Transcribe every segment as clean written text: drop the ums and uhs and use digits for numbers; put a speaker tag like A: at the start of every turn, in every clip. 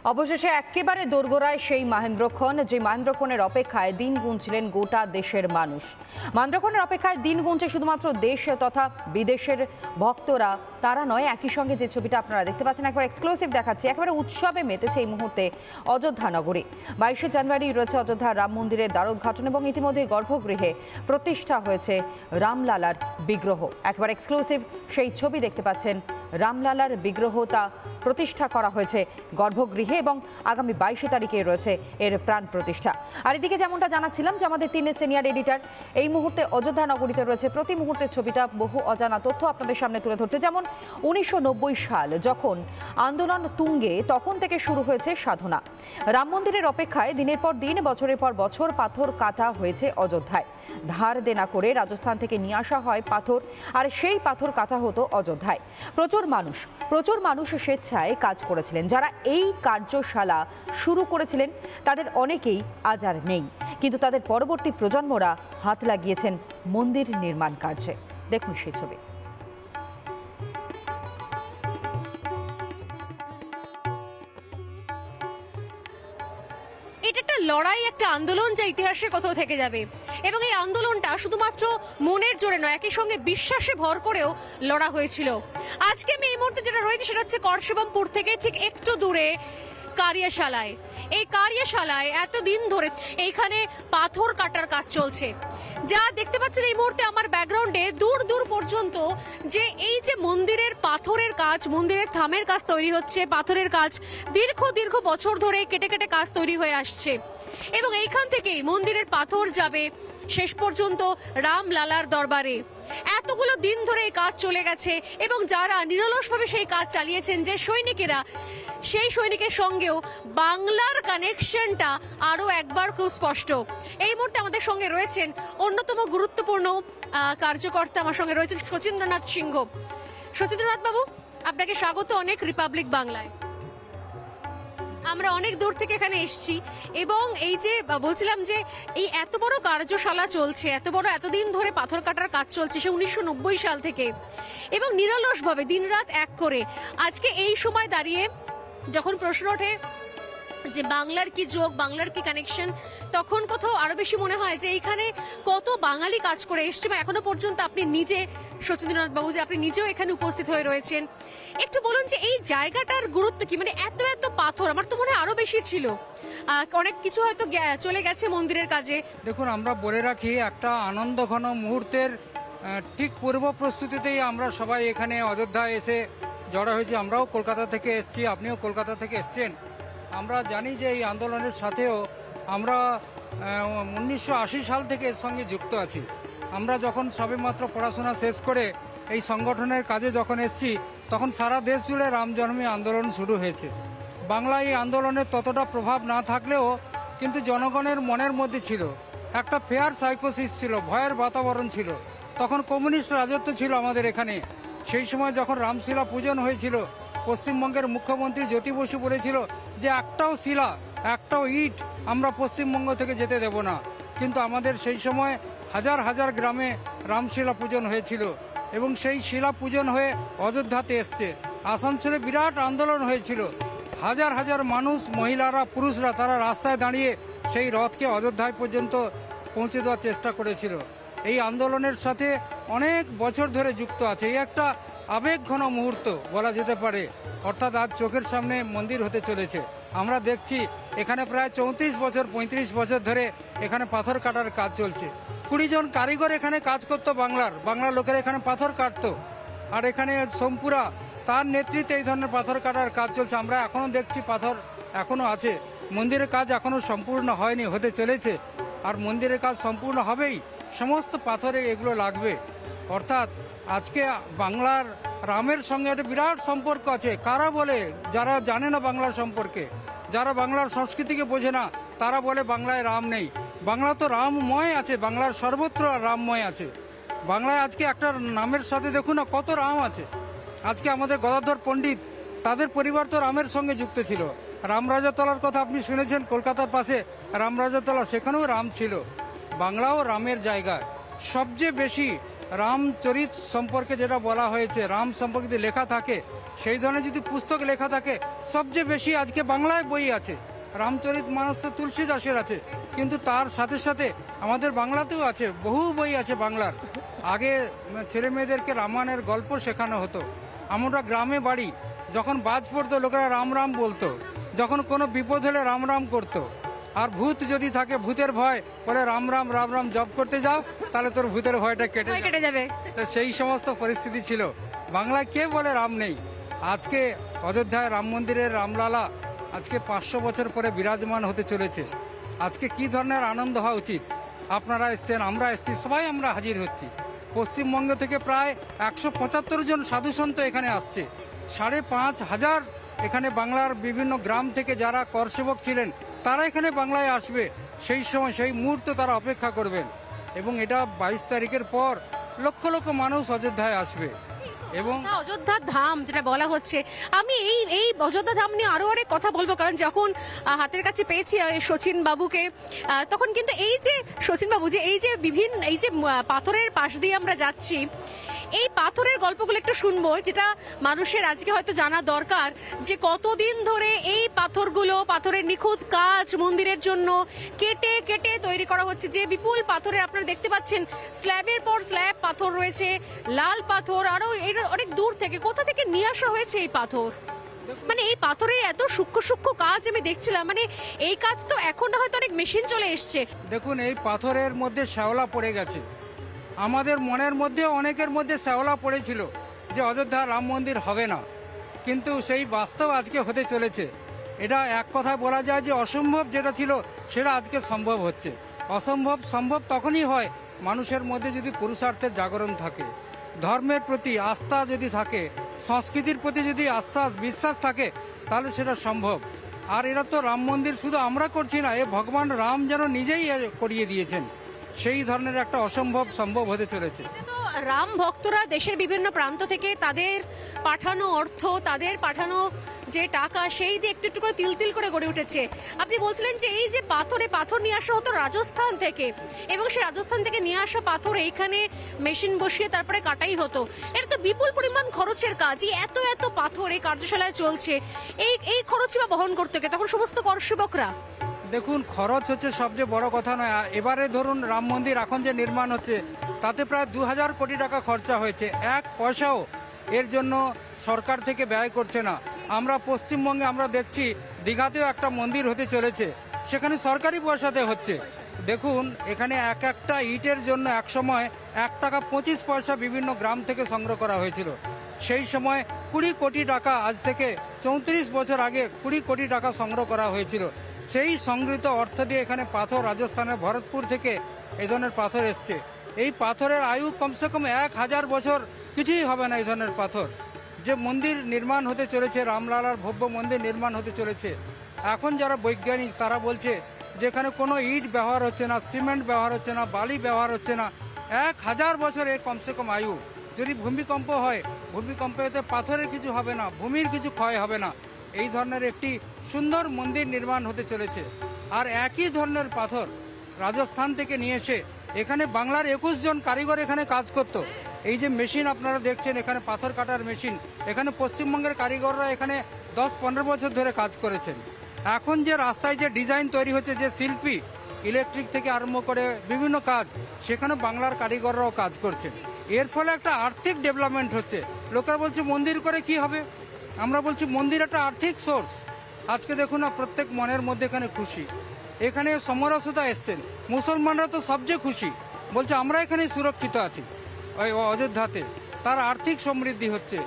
A: অবশেষে একেবারে দোরগোড়ায় সেই মহেন্দ্রক্ষণ, যে মহেন্দ্রক্ষণের অপেক্ষায় দিন গুনছিলেন গোটা দেশের মানুষ। মহেন্দ্রক্ষণের অপেক্ষায় দিন গুনছে শুধুমাত্র দেশ তথা বিদেশের ভক্তরা, তারা নয়। একই সঙ্গে যে ছবিটা আপনারা দেখতে পাচ্ছেন, একবার এক্সক্লুসিভ দেখাচ্ছি, একেবারে উৎসবে মেতেছে এই মুহূর্তে অযোধ্যা নগরী। 22শে জানুয়ারি রয়েছে অযোধ্যা রাম মন্দিরের দ্বারোদ্ঘাটন এবং ইতিমধ্যে গর্ভগৃহে প্রতিষ্ঠা হয়েছে রামলালার বিগ্রহ। একবার এক্সক্লুসিভ সেই ছবি দেখতে পাচ্ছেন, রামলালার বিগ্রহটা প্রতিষ্ঠা করা হয়েছে গর্ভগৃহে এবং আগামী 22 তারিখে রয়েছে এর প্রাণ প্রতিষ্ঠা। আর এদিকে যেমনটা জানাচ্ছিলাম যে আমাদের 3 সিনিয়র এডিটর এই মুহূর্তে অযোধ্যা নগরীতে রয়েছে। প্রতি মুহূর্তের ছবিটা বহু অজানা তথ্য আপনাদের সামনে তুলে ধরছে। যেমন 1990 সাল যখন আন্দোলন তুঙ্গে, তখন থেকে শুরু হয়েছে সাধনা। রাম মন্দিরের অপেক্ষায় দিনের পর দিন, বছরের পর বছর পাথর কাটা হয়েছে অযোধ্যায়। ধার দেনা করে রাজস্থান থেকে নিয়ে আসা হয় পাথর, আর সেই পাথর কাটা হতো অযোধ্যায়। প্রচুর মানুষ স্বেচ্ছায় কাজ করেছিলেন। যারা এই কার্যশালা শুরু করেছিলেন তাদের অনেকেই আজ আর নেই, কিন্তু তাদের পরবর্তী প্রজন্মরা হাত লাগিয়েছেন মন্দির নির্মাণ কার্যে। দেখুন সেই ছবি।
B: এটা একটা লড়াই, একটা আন্দোলন যা ইতিহাসে কোথাও থেকে যাবে। এবং এই আন্দোলনটা শুধুমাত্র মনের জোরে নয়, একই সঙ্গে বিশ্বাসে ভর করেও লড়া হয়েছিল। আজকে আমি এই মুহূর্তে যেটা রয়েছে সেটা হচ্ছে করশিবমপুর থেকে ঠিক একটু দূরে কারিয়াশালায়। এই কারিয়াশালায় এতদিন ধরে এইখানে পাথর কাটার কাজ চলছে। যা দেখতে পাচ্ছেন এই মুহূর্তে আমার ব্যাকগ্রাউন্ডে, দূর দূর পর্যন্ত যে এই যে মন্দিরের পাথরের কাজ, মন্দিরের থামের কাজ তৈরি হচ্ছে, পাথরের কাজ দীর্ঘ বছর ধরে কেটে কেটে কাজ তৈরি হয়ে আসছে। এবং এইখান থেকেই মন্দিরের পাথর যাবে শেষ পর্যন্ত রামলালার দরবারে। এতগুলো দিন ধরে এই কাজ চলে গেছে এবং যারা নিরলসভাবে সেই কাজ চালিয়েছেন, যে সৈনিকেরা, সেই সৈনিকের সঙ্গেও বাংলার কানেকশনটা আরো একবার খুব স্পষ্ট। এই মুহূর্তে আমাদের সঙ্গে রয়েছেন অন্যতম গুরুত্বপূর্ণ কার্যকর্তা, আমার সঙ্গে রয়েছেন শচীন্দ্রনাথ সিংহ। শচীন্দ্রনাথ বাবু, আপনাকে স্বাগত অনেক রিপাবলিক বাংলায়। আমরা অনেক দূর থেকে এখানে এসেছি এবং এই যে বলছিলাম যে এই এত বড় কার্যশালা চলছে, এতদিন ধরে পাথর কাটার কাজ চলছে সে 1990 সাল থেকে, এবং নিরলসভাবে দিনরাত এক করে আজকে এই সময় দাঁড়িয়ে যখন প্রশ্ন ওঠে যে বাংলার কি যোগ, বাংলার কি কানেকশন, তখন কোথাও আরো বেশি মনে হয় যে এইখানে কত বাঙালি কাজ করে এসছে। বা এখনো পর্যন্ত আপনি নিজে, শচীন্দ্রনাথ বাবু, যে আপনি নিজেও এখানে উপস্থিত হয়ে রয়েছেন, একটু বলুন যে এই জায়গাটার গুরুত্ব কি? মানে এত পাথর, আমার তো মনে হয় আরো বেশি ছিল, অনেক কিছু হয়তো চলে গেছে মন্দিরের কাজে।
C: দেখুন, আমরা বলে রাখি, একটা আনন্দঘন মুহূর্তের ঠিক পূর্ব প্রস্তুতিতেই আমরা সবাই এখানে অযোধ্যায় এসে জড়ো হয়েছি। আমরাও কলকাতা থেকে এসেছি, আপনিও কলকাতা থেকে এসছেন। আমরা জানি যে এই আন্দোলনের সাথেও আমরা 1980 সাল থেকে এর সঙ্গে যুক্ত আছি। আমরা যখন সবেমাত্র পড়াশোনা শেষ করে এই সংগঠনের কাজে যখন এসেছি, তখন সারা দেশ জুড়ে রাম জন্মী আন্দোলন শুরু হয়েছে। বাংলায় এই আন্দোলনের ততটা প্রভাব না থাকলেও কিন্তু জনগণের মনের মধ্যে ছিল একটা ফেয়ার সাইকোসিস, ছিল ভয়ের বাতাবরণ ছিল। তখন কমিউনিস্ট রাজত্ব ছিল আমাদের এখানে। সেই সময় যখন রামশিলা পূজন হয়েছিল, পশ্চিমবঙ্গের মুখ্যমন্ত্রী জ্যোতি বসু বলেছিল যে একটাও শিলা, একটাও ইট আমরা পশ্চিমবঙ্গ থেকে যেতে দেব না। কিন্তু আমাদের সেই সময় হাজার গ্রামে রামশিলা পূজন হয়েছিল এবং সেই শিলা পূজন হয়ে অযোধ্যাতে এসছে। আসানসোলে বিরাট আন্দোলন হয়েছিল, হাজার মানুষ, মহিলারা, পুরুষরা, তারা রাস্তায় দাঁড়িয়ে সেই রথকে অযোধ্যায় পর্যন্ত পৌঁছে দেওয়ার চেষ্টা করেছিল। এই আন্দোলনের সাথে অনেক বছর ধরে যুক্ত আছে। এই একটা আবেগঘন মুহূর্ত বলা যেতে পারে। অর্থাৎ আজ চোখের সামনে মন্দির হতে চলেছে। আমরা দেখছি এখানে প্রায় 34 বছর 35 বছর ধরে এখানে পাথর কাটার কাজ চলছে। 20 জন কারিগর এখানে কাজ করতো, বাংলার লোকেরা এখানে পাথর কাটতো। আর এখানে সোমপুরা, তার নেতৃত্বে এই ধরনের পাথর কাটার কাজ চলছে। আমরা এখনও দেখছি পাথর এখনও আছে। মন্দিরের কাজ এখনও সম্পূর্ণ হয়নি, হতে চলেছে। আর মন্দিরের কাজ সম্পূর্ণ হবেই, সমস্ত পাথরে এগুলো লাগবে। অর্থাৎ আজকে বাংলার রামের সঙ্গে একটা বিরাট সম্পর্ক আছে। কারা বলে? যারা জানে না বাংলার সম্পর্কে, যারা বাংলার সংস্কৃতিকে বোঝে না, তারা বলে বাংলায় রাম নেই। বাংলা তো রামময় আছে, বাংলার সর্বত্র রামময় আছে। বাংলায় আজকে একটা নামের সাথে দেখুন না কত রাম আছে। আজকে আমাদের গদাধর পণ্ডিত, তাদের পরিবার তো রামের সঙ্গে যুক্ত ছিল। রামরাজাতলার কথা আপনি শুনেছেন, কলকাতার পাশে রামরাজাতলা, সেখানেও রাম ছিল। বাংলাও রামের জায়গায়। সবচেয়ে বেশি রামচরিত সম্পর্কে যেটা বলা হয়েছে, রাম সম্পর্কে যদি লেখা থাকে, সেই ধরনের যদি পুস্তক লেখা থাকে, সবচেয়ে বেশি আজকে বাংলায় বই আছে। রামচরিত মানস তো তুলসীদাসের আছে, কিন্তু তার সাথে সাথে আমাদের বাংলাতেও আছে, বহু বই আছে বাংলার। আগে ছেলে মেয়েদেরকে রামায়ণের গল্প শেখানো হতো। আমরা গ্রামে বাড়ি, যখন বাজ পড়তো লোকেরা রাম রাম বলতো, যখন কোনো বিপদ হলে রাম রাম করতো। আর ভূত যদি থাকে, ভূতের ভয় বলে রাম রাম রাম রাম জপ করতে যাও, তাহলে তোর ভূতের ভয়টা কেটে
B: যাবে।
C: তো সেই সমস্ত পরিস্থিতি ছিল। বাংলায় কে বলে রাম নেই? আজকে অযোধ্যায় রাম মন্দিরের রামলালা আজকে 500 বছর পরে বিরাজমান হতে চলেছে। আজকে কি ধরনের আনন্দ হওয়া উচিত? আপনারা এসছেন, আমরা এসছি, সবাই আমরা হাজির হচ্ছি। পশ্চিমবঙ্গ থেকে প্রায় 175 জন সাধুসন্ত এখানে আসছে। 5,500 এখানে বাংলার বিভিন্ন গ্রাম থেকে যারা করসেবক ছিলেন তারা এখানে বাংলায় আসবে। সেই সময় সেই মুহূর্ত তারা অপেক্ষা করবেন, এবং এটা 22 তারিখের পর লক্ষ লক্ষ মানুষ অযোধ্যায় আসবে। এবং
B: অযোধ্যার ধাম যেটা বলা হচ্ছে, আমি এই অযোধ্যা ধাম নিয়ে আরো অনেক কথা বলবো, কারণ যখন হাতের কাছে পেয়েছি শচীন বাবুকে, তখন কিন্তু এই যে শচীন বাবু যে এই যে পাথরের পাশ দিয়ে আমরা যাচ্ছি, এই পাথরের গল্পগুলো একটু শুনবো, যেটা মানুষের আজকে হয়তো জানা দরকার, যে কতদিন ধরে এই পাথরগুলো, পাথরের নিখুঁত কাজ মন্দিরের জন্য কেটে কেটে তৈরি করা হচ্ছে। যে বিপুল পাথরের আপনারা দেখতে পাচ্ছেন, স্ল্যাবের পর স্ল্যাব পাথর রয়েছে, লাল পাথর, আরো অনেক দূর থেকে কোথা থেকে নিয়ে আসা হয়েছে এই পাথর। মানে এই পাথরের এত সূক্ষ্ম সূক্ষ্ম কাজ আমি দেখছিলাম, মানে এই কাজ তো এখন হয়তো অনেক মেশিন চলে এসছে।
C: দেখুন, এই পাথরের মধ্যে শ্যাওলা পড়ে গেছে। আমাদের মনের মধ্যে, অনেকের মধ্যে শ্যাওলা পড়েছিল যে অযোধ্যা রাম মন্দির হবে না, কিন্তু সেই বাস্তব আজকে হতে চলেছে। এটা এক কথায় বলা যায় যে অসম্ভব যেটা ছিল সেটা আজকে সম্ভব হচ্ছে। অসম্ভব সম্ভব তখনই হয় মানুষের মধ্যে যদি পুরুষার্থের জাগরণ থাকে, ধর্মের প্রতি আস্থা যদি থাকে, সংস্কৃতির প্রতি যদি আশ্বাস বিশ্বাস থাকে, তাহলে সেটা সম্ভব। আর এরা তো রাম মন্দির শুধু আমরা করছি না, এ ভগবান রাম যেন নিজেই করিয়ে দিয়েছেন। সেই ধরনের একটা অসম্ভব সম্ভব হতে চলেছে।
B: তো রাম ভক্তরা দেশের বিভিন্ন প্রান্ত থেকে তাদের পাঠানো অর্থ, তাদের পাঠানো যে টাকা, সেই দিয়ে একটু একটু করে তিল তিল করে গড়ে উঠেছে। আপনি বলছিলেন যে এই যে পাথর নিয়ে আসা হতো রাজস্থান থেকে, এবং সেই রাজস্থান থেকে নিয়ে আসা পাথর এইখানে মেশিন বসিয়ে তারপরে কাটাই হতো। এটা তো বিপুল পরিমাণ খরচের কাজ। এত এত পাথর এই কার্যশালায় চলছে, এই খরচই বা বহন করতে হবে তখন সমস্ত করসেবকরা।
C: দেখুন, খরচ হচ্ছে সবচেয়ে বড় কথা নয়। এবারে ধরুন রাম মন্দির এখন যে নির্মাণ হচ্ছে, তাতে প্রায় 2000 কোটি টাকা খরচা হয়েছে। এক পয়সাও এর জন্য সরকার থেকে ব্যয় করছে না। আমরা পশ্চিমবঙ্গে আমরা দেখছি দীঘাতেও একটা মন্দির হতে চলেছে, সেখানে সরকারি পয়সাতে হচ্ছে। দেখুন, এখানে এক একটা ইটের জন্য এক সময় 1 টাকা 25 পয়সা বিভিন্ন গ্রাম থেকে সংগ্রহ করা হয়েছিল। সেই সময় 20 কোটি টাকা, আজ থেকে 34 বছর আগে 20 কোটি টাকা সংগ্রহ করা হয়েছিল। সেই সংগৃহীত অর্থ দিয়ে এখানে পাথর, রাজস্থানের ভরতপুর থেকে এই ধরনের পাথর এসছে। এই পাথরের আয়ু কমসে কম 1000 বছর, কিছুই হবে না এই ধরনের পাথর। যে মন্দির নির্মাণ হতে চলেছে, রামলালার ভব্য মন্দির নির্মাণ হতে চলেছে, এখন যারা বৈজ্ঞানিক তারা বলছে যে এখানে কোনো ইট ব্যবহার হচ্ছে না, সিমেন্ট ব্যবহার হচ্ছে না, বালি ব্যবহার হচ্ছে না। 1000 বছর এর কমসে কম আয়ু। যদি ভূমিকম্প হয়, ভূমিকম্পেতে পাথরের কিছু হবে না, ভূমির কিছু ক্ষয় হবে না। এই ধরনের একটি সুন্দর মন্দির নির্মাণ হতে চলেছে। আর একই ধরনের পাথর রাজস্থান থেকে নিয়ে এসে এখানে বাংলার 21 জন কারিগর এখানে কাজ করত। এই যে মেশিন আপনারা দেখছেন, এখানে পাথর কাটার মেশিন, এখানে পশ্চিমবঙ্গের কারিগররা এখানে 10-15 বছর ধরে কাজ করেছেন। এখন যে রাস্তায় যে ডিজাইন তৈরি হচ্ছে, যে শিল্পী, ইলেকট্রিক থেকে আরম্ভ করে বিভিন্ন কাজ, সেখানে বাংলার কারিগররাও কাজ করছে। এর ফলে একটা আর্থিক ডেভেলপমেন্ট হচ্ছে। লোকেরা বলছে মন্দির করে কি হবে, আমরা বলছি মন্দির একটা আর্থিক সোর্স। আজকে দেখুন না, প্রত্যেক মনের মধ্যে এখানে খুশি, এখানে সমরসতা এসছেন। মুসলমানরা তো সবচেয়ে খুশি, বলছে আমরা এখানে সুরক্ষিত আছি ওই অযোধ্যাতে। তার আর্থিক সমৃদ্ধি হচ্ছে,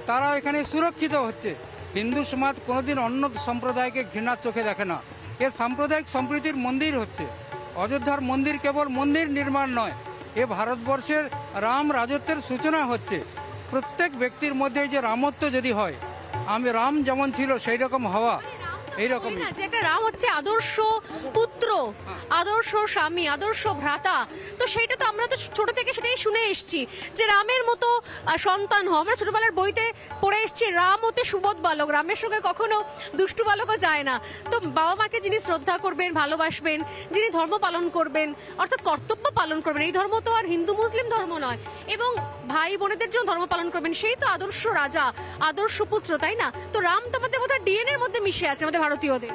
C: তারা এখানে সুরক্ষিত হচ্ছে। হিন্দু সমাজ কোনোদিন অন্য সম্প্রদায়কে ঘৃণার চোখে দেখে না। এ সাম্প্রদায়িক সম্প্রীতির মন্দির হচ্ছে। অযোধ্যার মন্দির কেবল মন্দির নির্মাণ নয়, এ ভারতবর্ষের রাম রাজত্বের সূচনা হচ্ছে। প্রত্যেক ব্যক্তির মধ্যে যে রামত্ব যদি হয়, আমি রাম যেমন ছিল সেই রকম হওয়া, এইরকমই।
B: যে একটা রাম হচ্ছে আদর্শ পুত্র, আদর্শ স্বামী, আদর্শ ভ্রাতা, তো সেইটা তো আমরা তো ছোট থেকে সেটাই শুনে এসেছি যে রামের মতো সন্তান হও। আমরা ছোটবেলার বইতে পড়ে এসেছি রাম হতে সুবোধ বালক, রামের সঙ্গে কখনো দুষ্টু বালকও যায় না। তো বাবা মাকে যিনি শ্রদ্ধা করবেন, ভালোবাসবেন, যিনি ধর্ম পালন করবেন অর্থাৎ কর্তব্য পালন করবেন, এই ধর্ম তো আর হিন্দু মুসলিম ধর্ম নয়, এবং ভাই বোনেদের জন্য ধর্ম পালন করবেন, সেই তো আদর্শ রাজা, আদর্শ পুত্র, তাই না? তো রাম তো আমাদের বোধহয় ডিএনএ এর মধ্যে মিশে আছে আমাদের ভারতীয়দের।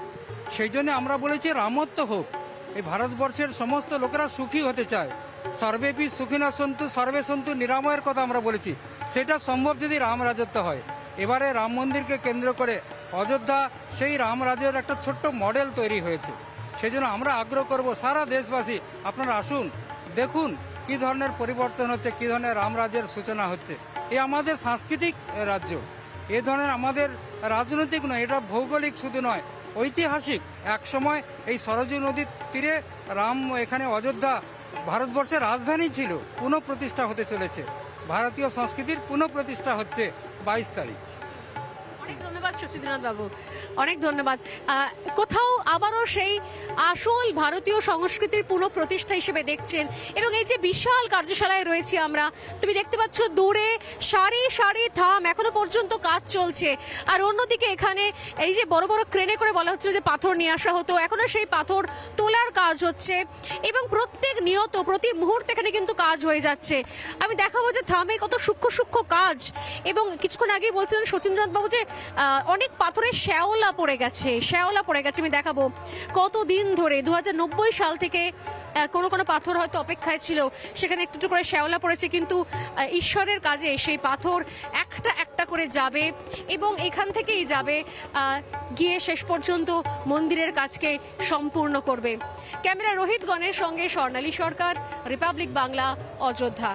C: সেই জন্য আমরা বলেছি রামত্ব হোক। এই ভারতবর্ষের সমস্ত লোকেরা সুখী হতে চায়। সর্বেপি সুখিনা সন্তু সর্বে সন্তু নিরাময়ের কথা আমরা বলেছি। সেটা সম্ভব যদি রাম রাজত্ব হয়। এবারে রাম মন্দিরকে কেন্দ্র করে অযোধ্যা সেই রাম রাজ্যের একটা ছোট্ট মডেল তৈরি হয়েছে। সেই জন্য আমরা আগ্রহ করব সারা দেশবাসী, আপনারা আসুন, দেখুন কী ধরনের পরিবর্তন হচ্ছে, কী ধরনের রাম রাজ্যের সূচনা হচ্ছে। এ আমাদের সাংস্কৃতিক রাজ্য, এ ধরনের আমাদের রাজনৈতিক নয়, এটা ভৌগোলিক শুধু নয়, ঐতিহাসিক। এক সময় এই সরযূ নদীর তীরে রাম এখানে অযোধ্যা ভারতবর্ষের রাজধানী ছিল। পুনঃপ্রতিষ্ঠা হতে চলেছে, ভারতীয় সংস্কৃতির পুনঃপ্রতিষ্ঠা হচ্ছে 22 তারিখ।
B: অনেক ধন্যবাদ শশীন্দ্রনাথ বাবু, অনেক ধন্যবাদ। কোথাও আবারও সেই আসল ভারতীয় সংস্কৃতির পুনঃপ্রতিষ্ঠা হিসেবে দেখছেন। এবং এই যে বিশাল কার্যশালায় রয়েছি আমরা, তুমি দেখতে পাচ্ছ দূরে সারি সারি থাম, এখনো পর্যন্ত কাজ চলছে। আর অন্যদিকে এখানে এই যে বড় বড় ক্রেনে করে বলা হচ্ছে যে পাথর নিয়ে আসা হতো, এখনো সেই পাথর তোলার কাজ হচ্ছে এবং প্রত্যেক নিয়ত প্রতি মুহূর্তে এখানে কিন্তু কাজ হয়ে যাচ্ছে। আমি দেখাবো যে থামে কত সূক্ষ্ম সূক্ষ্ম কাজ। এবং কিছুক্ষণ আগেই বলছিলেন শচীন্দ্রনাথ বাবু যে অনেক পাথরের শ্যাওলা পড়ে গেছে, শ্যাওলা পড়ে গেছে। আমি দেখাবো কতদিন ধরে 2090 সাল থেকে কোনো কোনো পাথর হয়তো অপেক্ষায় ছিল, সেখানে একটু একটু করে শ্যাওলা পড়েছে, কিন্তু ঈশ্বরের কাজে সেই পাথর একটা একটা করে যাবে এবং এখান থেকেই যাবে গিয়ে শেষ পর্যন্ত মন্দিরের কাজকে সম্পূর্ণ করবে। ক্যামেরা রোহিত গণের সঙ্গে স্বর্ণালী সরকার, রিপাবলিক বাংলা, অযোধ্যা।